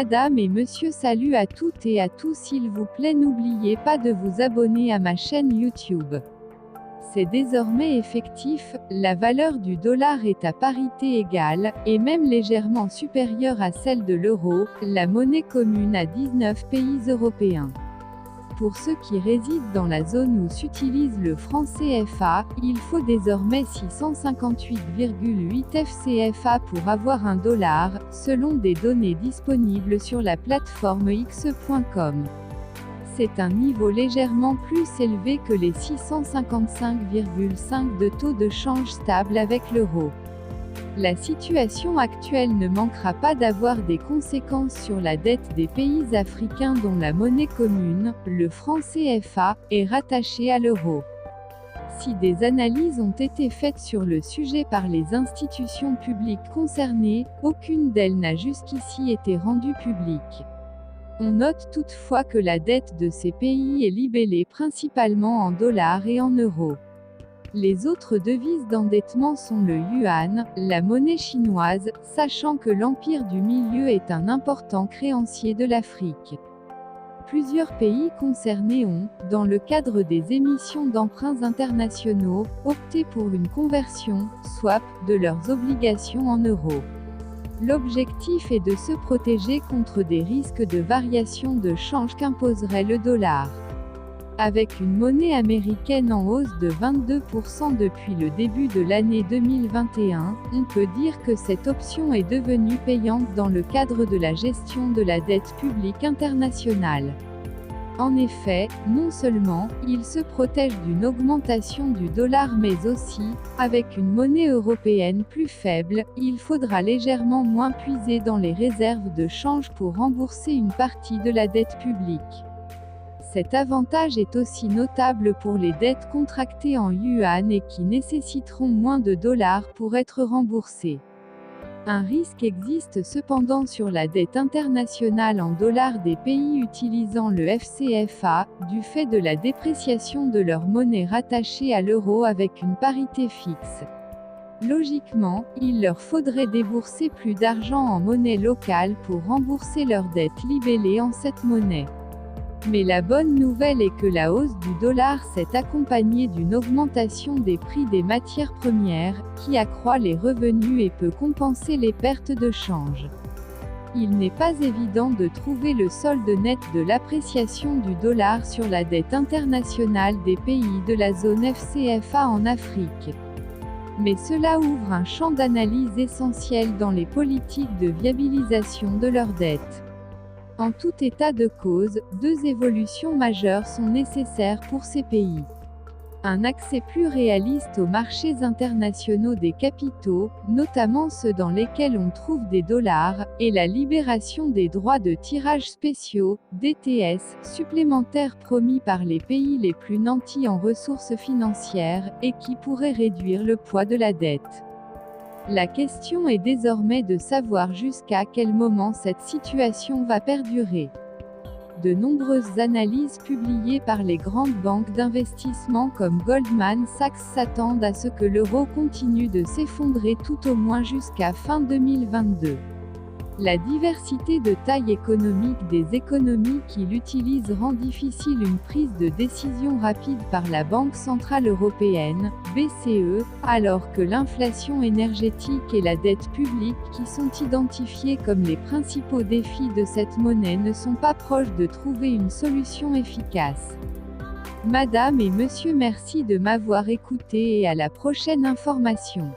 Madame et monsieur, salut à toutes et à tous, s'il vous plaît n'oubliez pas de vous abonner à ma chaîne YouTube. C'est désormais effectif, la valeur du dollar est à parité égale, et même légèrement supérieure à celle de l'euro, la monnaie commune à 19 pays européens. Pour ceux qui résident dans la zone où s'utilise le franc CFA, il faut désormais 658,8 FCFA pour avoir un dollar, selon des données disponibles sur la plateforme x.com. C'est un niveau légèrement plus élevé que les 655,5 de taux de change stable avec l'euro. La situation actuelle ne manquera pas d'avoir des conséquences sur la dette des pays africains dont la monnaie commune, le franc CFA, est rattachée à l'euro. Si des analyses ont été faites sur le sujet par les institutions publiques concernées, aucune d'elles n'a jusqu'ici été rendue publique. On note toutefois que la dette de ces pays est libellée principalement en dollars et en euros. Les autres devises d'endettement sont le yuan, la monnaie chinoise, sachant que l'Empire du Milieu est un important créancier de l'Afrique. Plusieurs pays concernés ont, dans le cadre des émissions d'emprunts internationaux, opté pour une conversion, swap, de leurs obligations en euros. L'objectif est de se protéger contre des risques de variation de change qu'imposerait le dollar. Avec une monnaie américaine en hausse de 22% depuis le début de l'année 2021, on peut dire que cette option est devenue payante dans le cadre de la gestion de la dette publique internationale. En effet, non seulement, il se protège d'une augmentation du dollar mais aussi, avec une monnaie européenne plus faible, il faudra légèrement moins puiser dans les réserves de change pour rembourser une partie de la dette publique. Cet avantage est aussi notable pour les dettes contractées en yuan et qui nécessiteront moins de dollars pour être remboursées. Un risque existe cependant sur la dette internationale en dollars des pays utilisant le FCFA, du fait de la dépréciation de leur monnaie rattachée à l'euro avec une parité fixe. Logiquement, il leur faudrait débourser plus d'argent en monnaie locale pour rembourser leurs dettes libellées en cette monnaie. Mais la bonne nouvelle est que la hausse du dollar s'est accompagnée d'une augmentation des prix des matières premières, qui accroît les revenus et peut compenser les pertes de change. Il n'est pas évident de trouver le solde net de l'appréciation du dollar sur la dette internationale des pays de la zone FCFA en Afrique. Mais cela ouvre un champ d'analyse essentiel dans les politiques de viabilisation de leurs dettes. En tout état de cause, deux évolutions majeures sont nécessaires pour ces pays. Un accès plus réaliste aux marchés internationaux des capitaux, notamment ceux dans lesquels on trouve des dollars, et la libération des droits de tirage spéciaux, DTS, supplémentaires promis par les pays les plus nantis en ressources financières, et qui pourraient réduire le poids de la dette. La question est désormais de savoir jusqu'à quel moment cette situation va perdurer. De nombreuses analyses publiées par les grandes banques d'investissement comme Goldman Sachs s'attendent à ce que l'euro continue de s'effondrer tout au moins jusqu'à fin 2022. La diversité de taille économique des économies qui l'utilisent rend difficile une prise de décision rapide par la Banque centrale européenne, BCE, alors que l'inflation énergétique et la dette publique qui sont identifiés comme les principaux défis de cette monnaie ne sont pas proches de trouver une solution efficace. Madame et monsieur, merci de m'avoir écouté et à la prochaine information.